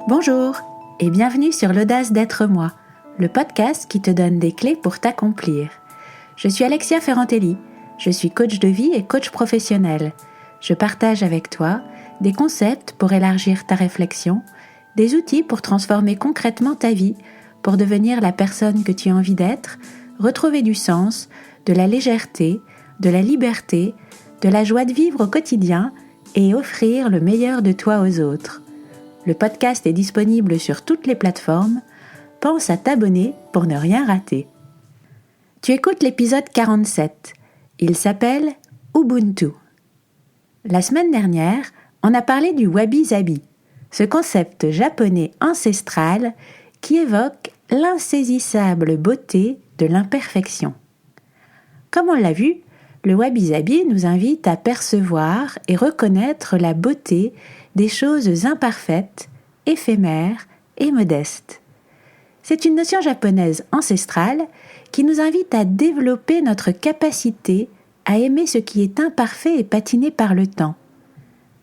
Bonjour et bienvenue sur l'audace d'être moi, le podcast qui te donne des clés pour t'accomplir. Je suis Alexia Ferrantelli, je suis coach de vie et coach professionnel. Je partage avec toi des concepts pour élargir ta réflexion, des outils pour transformer concrètement ta vie, pour devenir la personne que tu as envie d'être, retrouver du sens, de la légèreté, de la liberté, de la joie de vivre au quotidien et offrir le meilleur de toi aux autres. Le podcast est disponible sur toutes les plateformes. Pense à t'abonner pour ne rien rater. Tu écoutes l'épisode 47. Il s'appelle Ubuntu. La semaine dernière, on a parlé du wabi-sabi, ce concept japonais ancestral qui évoque l'insaisissable beauté de l'imperfection. Comme on l'a vu, le wabi-sabi nous invite à percevoir et reconnaître la beauté des choses imparfaites, éphémères et modestes. C'est une notion japonaise ancestrale qui nous invite à développer notre capacité à aimer ce qui est imparfait et patiné par le temps.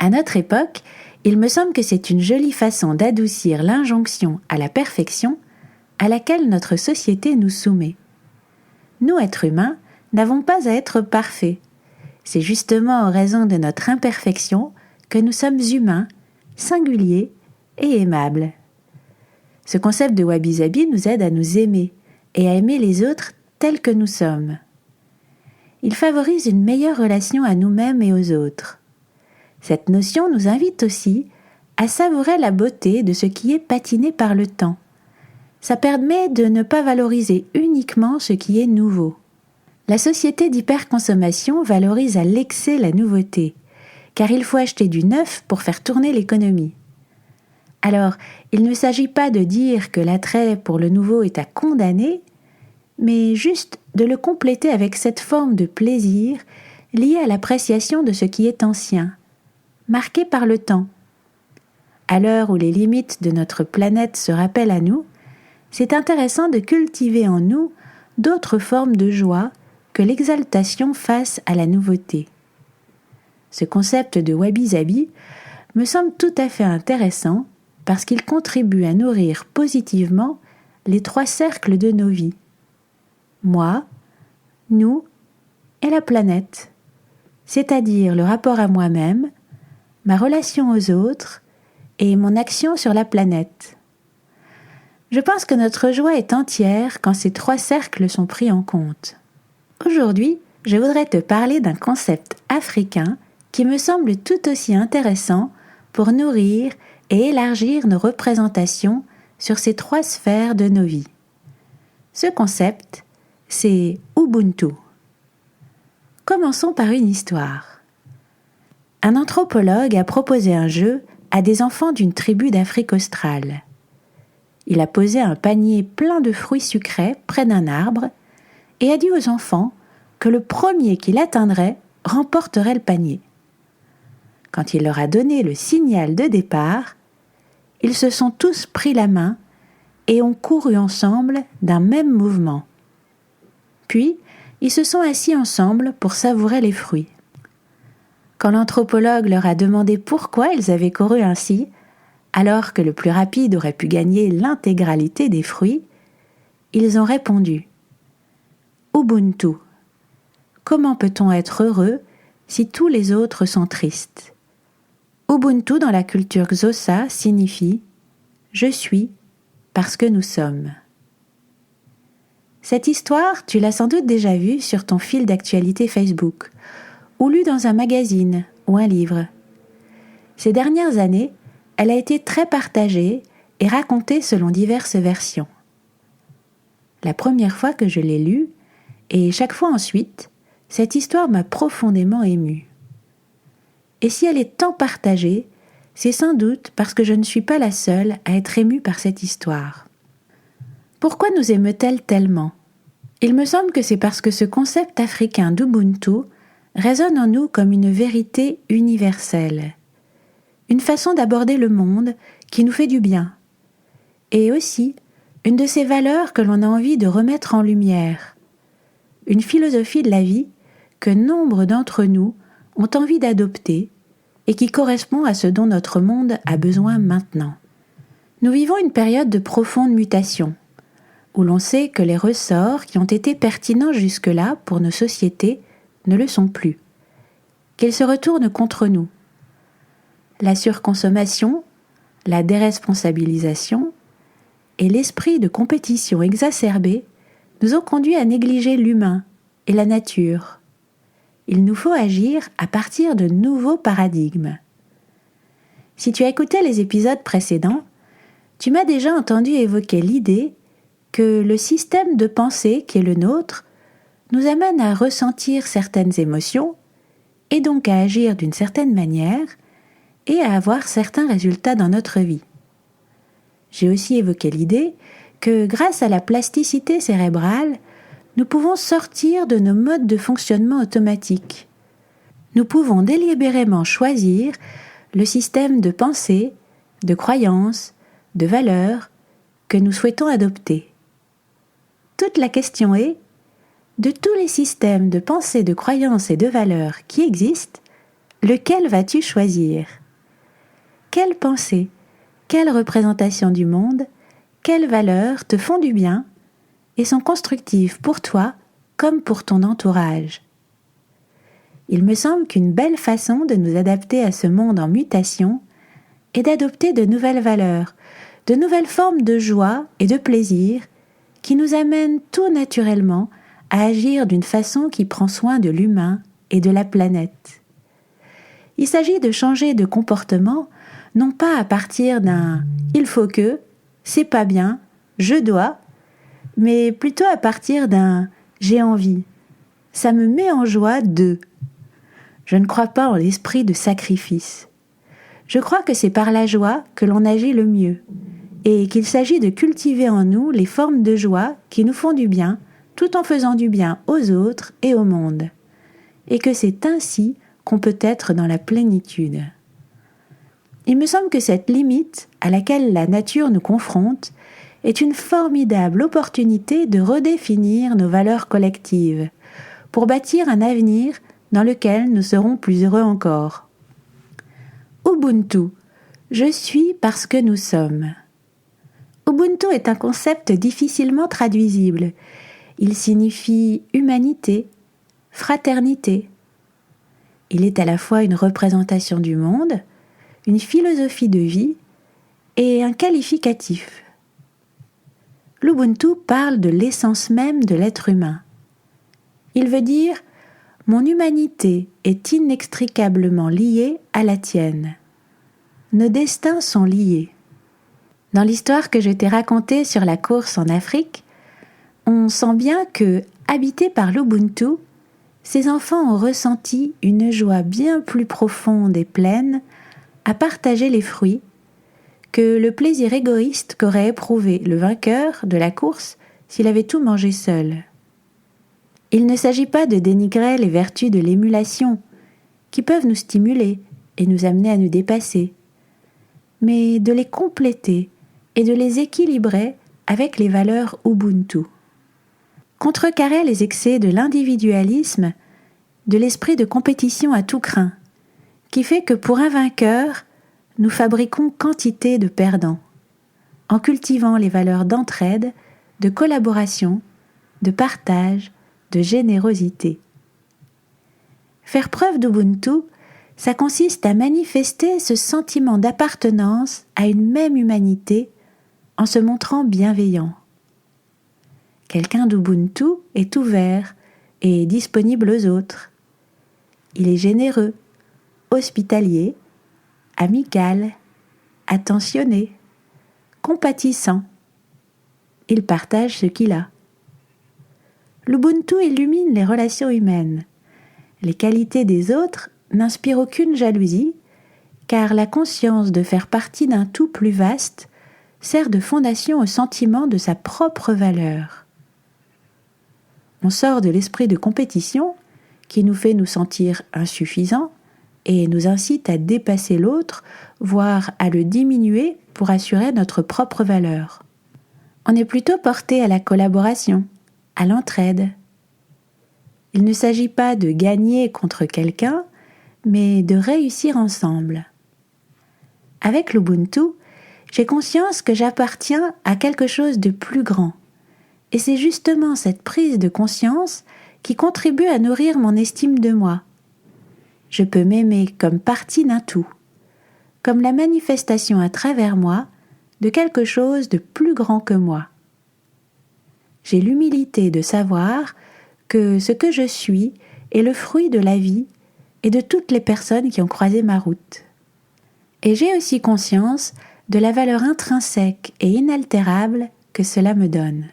À notre époque, il me semble que c'est une jolie façon d'adoucir l'injonction à la perfection à laquelle notre société nous soumet. Nous, êtres humains, n'avons pas à être parfaits. C'est justement en raison de notre imperfection que nous sommes humains, singuliers et aimables. Ce concept de wabi-sabi nous aide à nous aimer et à aimer les autres tels que nous sommes. Il favorise une meilleure relation à nous-mêmes et aux autres. Cette notion nous invite aussi à savourer la beauté de ce qui est patiné par le temps. Ça permet de ne pas valoriser uniquement ce qui est nouveau. La société d'hyperconsommation valorise à l'excès la nouveauté, car il faut acheter du neuf pour faire tourner l'économie. Alors, il ne s'agit pas de dire que l'attrait pour le nouveau est à condamner, mais juste de le compléter avec cette forme de plaisir liée à l'appréciation de ce qui est ancien, marqué par le temps. À l'heure où les limites de notre planète se rappellent à nous, c'est intéressant de cultiver en nous d'autres formes de joie que l'exaltation face à la nouveauté. Ce concept de wabi-sabi me semble tout à fait intéressant parce qu'il contribue à nourrir positivement les 3 cercles de nos vies. Moi, nous et la planète, c'est-à-dire le rapport à moi-même, ma relation aux autres et mon action sur la planète. Je pense que notre joie est entière quand ces 3 cercles sont pris en compte. Aujourd'hui, je voudrais te parler d'un concept africain qui me semble tout aussi intéressant pour nourrir et élargir nos représentations sur ces 3 sphères de nos vies. Ce concept, c'est Ubuntu. Commençons par une histoire. Un anthropologue a proposé un jeu à des enfants d'une tribu d'Afrique australe. Il a posé un panier plein de fruits sucrés près d'un arbre et a dit aux enfants que le premier qui l'atteindrait remporterait le panier. Quand il leur a donné le signal de départ, ils se sont tous pris la main et ont couru ensemble d'un même mouvement. Puis, ils se sont assis ensemble pour savourer les fruits. Quand l'anthropologue leur a demandé pourquoi ils avaient couru ainsi, alors que le plus rapide aurait pu gagner l'intégralité des fruits, ils ont répondu « Ubuntu. Comment peut-on être heureux si tous les autres sont tristes ?» Ubuntu dans la culture Xhosa signifie « Je suis parce que nous sommes ». Cette histoire, tu l'as sans doute déjà vue sur ton fil d'actualité Facebook, ou lue dans un magazine ou un livre. Ces dernières années, elle a été très partagée et racontée selon diverses versions. La première fois que je l'ai lue, et chaque fois ensuite, cette histoire m'a profondément émue. Et si elle est tant partagée, c'est sans doute parce que je ne suis pas la seule à être émue par cette histoire. Pourquoi nous émeut-elle tellement ? Il me semble que c'est parce que ce concept africain d'Ubuntu résonne en nous comme une vérité universelle, une façon d'aborder le monde qui nous fait du bien, et aussi une de ces valeurs que l'on a envie de remettre en lumière, une philosophie de la vie que nombre d'entre nous ont envie d'adopter et qui correspond à ce dont notre monde a besoin maintenant. Nous vivons une période de profonde mutation, où l'on sait que les ressorts qui ont été pertinents jusque-là pour nos sociétés ne le sont plus, qu'ils se retournent contre nous. La surconsommation, la déresponsabilisation et l'esprit de compétition exacerbé nous ont conduits à négliger l'humain et la nature. Il nous faut agir à partir de nouveaux paradigmes. Si tu as écouté les épisodes précédents, tu m'as déjà entendu évoquer l'idée que le système de pensée qui est le nôtre nous amène à ressentir certaines émotions et donc à agir d'une certaine manière et à avoir certains résultats dans notre vie. J'ai aussi évoqué l'idée que grâce à la plasticité cérébrale, nous pouvons sortir de nos modes de fonctionnement automatiques. Nous pouvons délibérément choisir le système de pensée, de croyances, de valeurs que nous souhaitons adopter. Toute la question est, de tous les systèmes de pensée, de croyances et de valeurs qui existent, lequel vas-tu choisir ? Quelles pensées, quelles représentations du monde, quelles valeurs te font du bien et sont constructives pour toi comme pour ton entourage ? Il me semble qu'une belle façon de nous adapter à ce monde en mutation est d'adopter de nouvelles valeurs, de nouvelles formes de joie et de plaisir qui nous amènent tout naturellement à agir d'une façon qui prend soin de l'humain et de la planète. Il s'agit de changer de comportement, non pas à partir d'un « il faut que »,« c'est pas bien »,« je dois », mais plutôt à partir d'un « j'ai envie »,« ça me met en joie de ». Je ne crois pas en l'esprit de sacrifice. Je crois que c'est par la joie que l'on agit le mieux, et qu'il s'agit de cultiver en nous les formes de joie qui nous font du bien, tout en faisant du bien aux autres et au monde, et que c'est ainsi qu'on peut être dans la plénitude. Il me semble que cette limite à laquelle la nature nous confronte est une formidable opportunité de redéfinir nos valeurs collectives, pour bâtir un avenir dans lequel nous serons plus heureux encore. Ubuntu, je suis parce que nous sommes. Ubuntu est un concept difficilement traduisible. Il signifie humanité, fraternité. Il est à la fois une représentation du monde, une philosophie de vie et un qualificatif. L'Ubuntu parle de l'essence même de l'être humain. Il veut dire « Mon humanité est inextricablement liée à la tienne. Nos destins sont liés. » Dans l'histoire que je t'ai racontée sur la course en Afrique, on sent bien que, habités par l'Ubuntu, ces enfants ont ressenti une joie bien plus profonde et pleine à partager les fruits que le plaisir égoïste qu'aurait éprouvé le vainqueur de la course s'il avait tout mangé seul. Il ne s'agit pas de dénigrer les vertus de l'émulation, qui peuvent nous stimuler et nous amener à nous dépasser, mais de les compléter et de les équilibrer avec les valeurs Ubuntu. Contrecarrer les excès de l'individualisme, de l'esprit de compétition à tout crin, qui fait que pour un vainqueur, nous fabriquons quantité de perdants, en cultivant les valeurs d'entraide, de collaboration, de partage, de générosité. Faire preuve d'Ubuntu, ça consiste à manifester ce sentiment d'appartenance à une même humanité en se montrant bienveillant. Quelqu'un d'Ubuntu est ouvert et disponible aux autres. Il est généreux, hospitalier, amical, attentionné, compatissant. Il partage ce qu'il a. L'Ubuntu illumine les relations humaines. Les qualités des autres n'inspirent aucune jalousie, car la conscience de faire partie d'un tout plus vaste sert de fondation au sentiment de sa propre valeur. On sort de l'esprit de compétition qui nous fait nous sentir insuffisants et nous incite à dépasser l'autre, voire à le diminuer pour assurer notre propre valeur. On est plutôt porté à la collaboration, à l'entraide. Il ne s'agit pas de gagner contre quelqu'un, mais de réussir ensemble. Avec l'Ubuntu, J'ai conscience que j'appartiens à quelque chose de plus grand. Et c'est justement cette prise de conscience qui contribue à nourrir mon estime de moi. Je peux m'aimer comme partie d'un tout, comme la manifestation à travers moi de quelque chose de plus grand que moi. J'ai l'humilité de savoir que ce que je suis est le fruit de la vie et de toutes les personnes qui ont croisé ma route. Et j'ai aussi conscience de la valeur intrinsèque et inaltérable que cela me donne.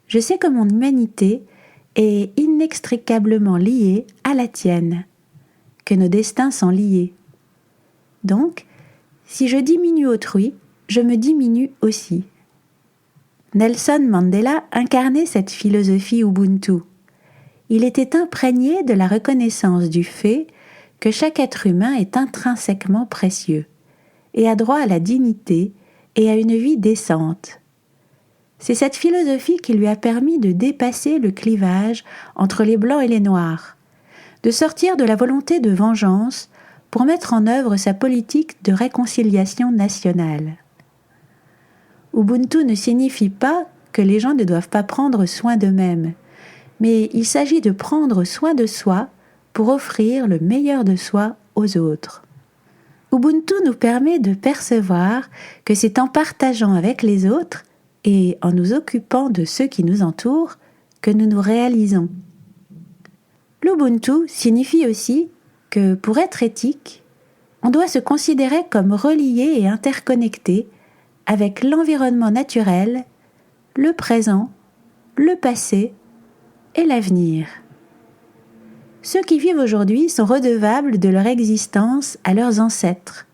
Je sais que mon humanité est inextricablement liée à la tienne, que nos destins sont liés. Donc, si je diminue autrui, je me diminue aussi. Nelson Mandela incarnait cette philosophie Ubuntu. Il était imprégné de la reconnaissance du fait que chaque être humain est intrinsèquement précieux et a droit à la dignité et à une vie décente. C'est cette philosophie qui lui a permis de dépasser le clivage entre les blancs et les noirs, de sortir de la volonté de vengeance pour mettre en œuvre sa politique de réconciliation nationale. Ubuntu ne signifie pas que les gens ne doivent pas prendre soin d'eux-mêmes, mais il s'agit de prendre soin de soi pour offrir le meilleur de soi aux autres. Ubuntu nous permet de percevoir que c'est en partageant avec les autres et en nous occupant de ceux qui nous entourent que nous nous réalisons. L'Ubuntu signifie aussi que pour être éthique, on doit se considérer comme relié et interconnecté avec l'environnement naturel, le présent, le passé et l'avenir. Ceux qui vivent aujourd'hui sont redevables de leur existence à leurs ancêtres.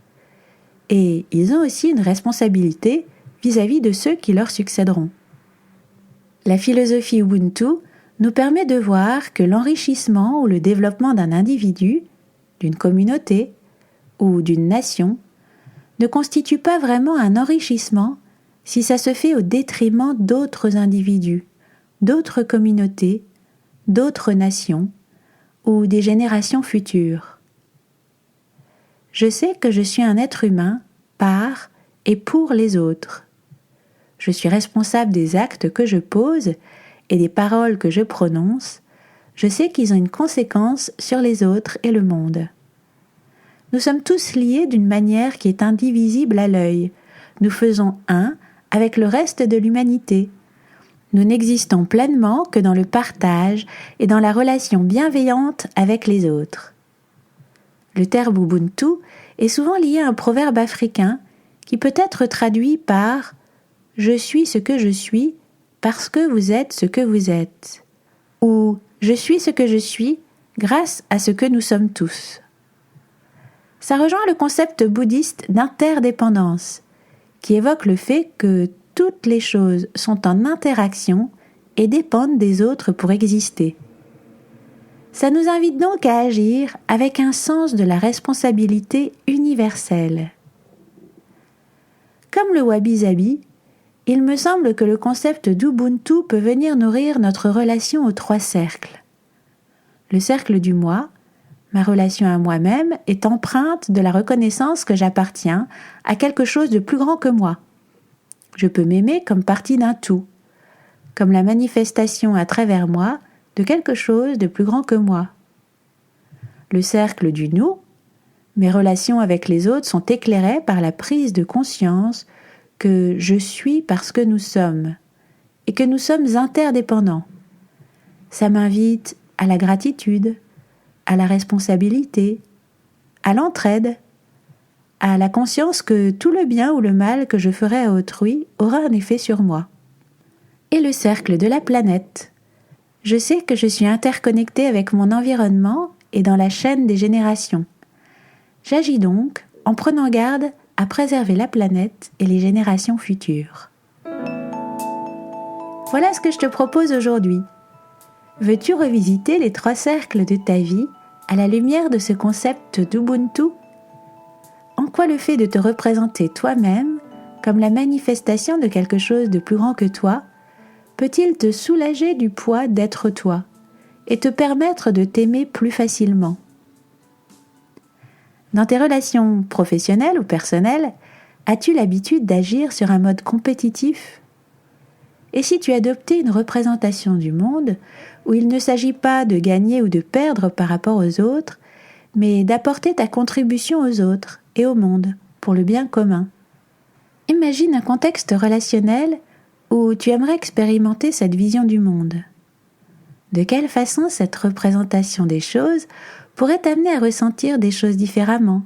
Et ils ont aussi une responsabilité vis-à-vis de ceux qui leur succéderont. La philosophie Ubuntu nous permet de voir que l'enrichissement ou le développement d'un individu, d'une communauté ou d'une nation ne constitue pas vraiment un enrichissement si ça se fait au détriment d'autres individus, d'autres communautés, d'autres nations ou des générations futures. Je sais que je suis un être humain par et pour les autres. Je suis responsable des actes que je pose et des paroles que je prononce. Je sais qu'ils ont une conséquence sur les autres et le monde. Nous sommes tous liés d'une manière qui est indivisible à l'œil. Nous faisons un avec le reste de l'humanité. Nous n'existons pleinement que dans le partage et dans la relation bienveillante avec les autres. Le terme Ubuntu est souvent lié à un proverbe africain qui peut être traduit par « Je suis ce que je suis parce que vous êtes ce que vous êtes » ou « Je suis ce que je suis grâce à ce que nous sommes tous ». Ça rejoint le concept bouddhiste d'interdépendance qui évoque le fait que toutes les choses sont en interaction et dépendent des autres pour exister. Ça nous invite donc à agir avec un sens de la responsabilité universelle. Comme le wabi-sabi, il me semble que le concept d'Ubuntu peut venir nourrir notre relation aux 3 cercles. Le cercle du moi, ma relation à moi-même, est empreinte de la reconnaissance que j'appartiens à quelque chose de plus grand que moi. Je peux m'aimer comme partie d'un tout, comme la manifestation à travers moi de quelque chose de plus grand que moi. Le cercle du nous, mes relations avec les autres sont éclairées par la prise de conscience que je suis parce que nous sommes, et que nous sommes interdépendants. Ça m'invite à la gratitude, à la responsabilité, à l'entraide, à la conscience que tout le bien ou le mal que je ferai à autrui aura un effet sur moi. Et le cercle de la planète. Je sais que je suis interconnectée avec mon environnement et dans la chaîne des générations. J'agis donc en prenant garde à préserver la planète et les générations futures. Voilà ce que je te propose aujourd'hui. Veux-tu revisiter les 3 cercles de ta vie à la lumière de ce concept d'Ubuntu ? En quoi le fait de te représenter toi-même comme la manifestation de quelque chose de plus grand que toi peut-il te soulager du poids d'être toi et te permettre de t'aimer plus facilement ? Dans tes relations professionnelles ou personnelles, As-tu l'habitude d'agir sur un mode compétitif ? Et si tu adoptais une représentation du monde où il ne s'agit pas de gagner ou de perdre par rapport aux autres, mais d'apporter ta contribution aux autres et au monde pour le bien commun ? Imagine un contexte relationnel où tu aimerais expérimenter cette vision du monde. De quelle façon cette représentation des choses pourrait t'amener à ressentir des choses différemment,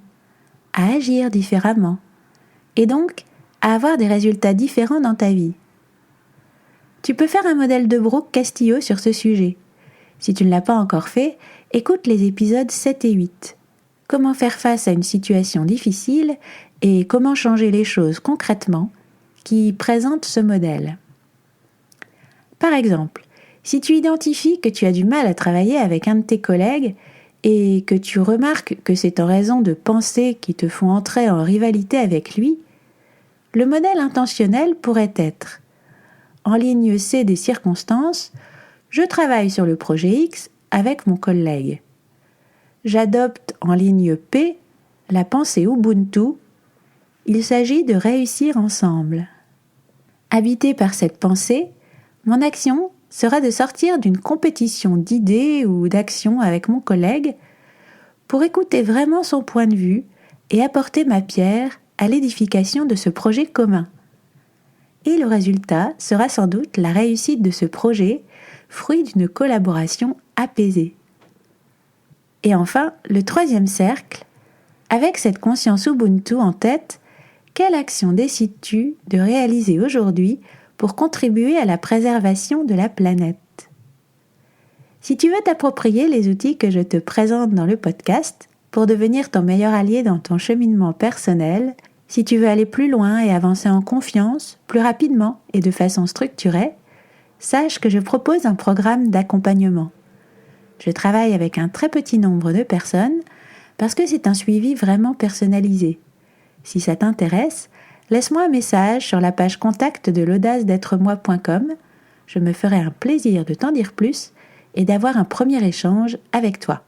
à agir différemment, et donc à avoir des résultats différents dans ta vie ? Tu peux faire un modèle de Brooke Castillo sur ce sujet. Si tu ne l'as pas encore fait, écoute les épisodes 7 et 8. Comment faire face à une situation difficile et comment changer les choses concrètement qui présentent ce modèle. Par exemple, si tu identifies que tu as du mal à travailler avec un de tes collègues et que tu remarques que c'est en raison de pensées qui te font entrer en rivalité avec lui, le modèle intentionnel pourrait être: en ligne C des circonstances, je travaille sur le projet X avec mon collègue. J'adopte en ligne P la pensée Ubuntu. Il s'agit de réussir ensemble. Habité par cette pensée, mon action sera de sortir d'une compétition d'idées ou d'actions avec mon collègue pour écouter vraiment son point de vue et apporter ma pierre à l'édification de ce projet commun. Et le résultat sera sans doute la réussite de ce projet, fruit d'une collaboration apaisée. Et enfin, le troisième cercle, avec cette conscience Ubuntu en tête, quelle action décides-tu de réaliser aujourd'hui pour contribuer à la préservation de la planète ? Si tu veux t'approprier les outils que je te présente dans le podcast pour devenir ton meilleur allié dans ton cheminement personnel, si tu veux aller plus loin et avancer en confiance, plus rapidement et de façon structurée, sache que je propose un programme d'accompagnement. Je travaille avec un très petit nombre de personnes parce que c'est un suivi vraiment personnalisé. Si ça t'intéresse, laisse-moi un message sur la page contact de l'audace-d'être-moi.com. Je me ferai un plaisir de t'en dire plus et d'avoir un premier échange avec toi.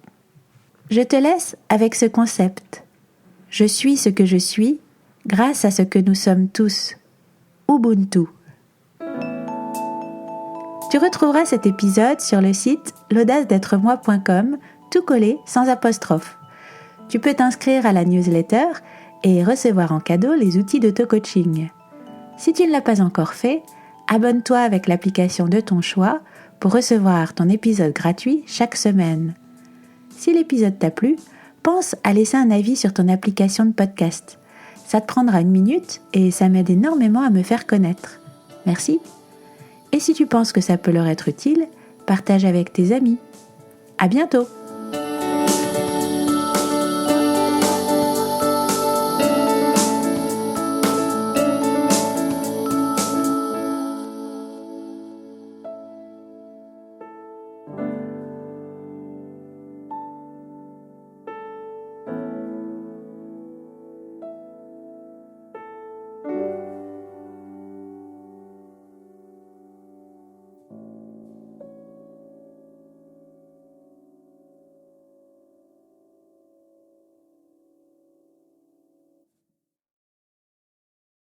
Je te laisse avec ce concept. Je suis ce que je suis grâce à ce que nous sommes tous. Ubuntu. Tu retrouveras cet épisode sur le site l'audace-d'être-moi.com, tout collé sans apostrophe. Tu peux t'inscrire à la newsletter et recevoir en cadeau les outils d'auto-coaching. Si tu ne l'as pas encore fait, abonne-toi avec l'application de ton choix pour recevoir ton épisode gratuit chaque semaine. Si l'épisode t'a plu, pense à laisser un avis sur ton application de podcast. Ça te prendra 1 minute et ça m'aide énormément à me faire connaître. Merci. Et si tu penses que ça peut leur être utile, partage avec tes amis. À bientôt!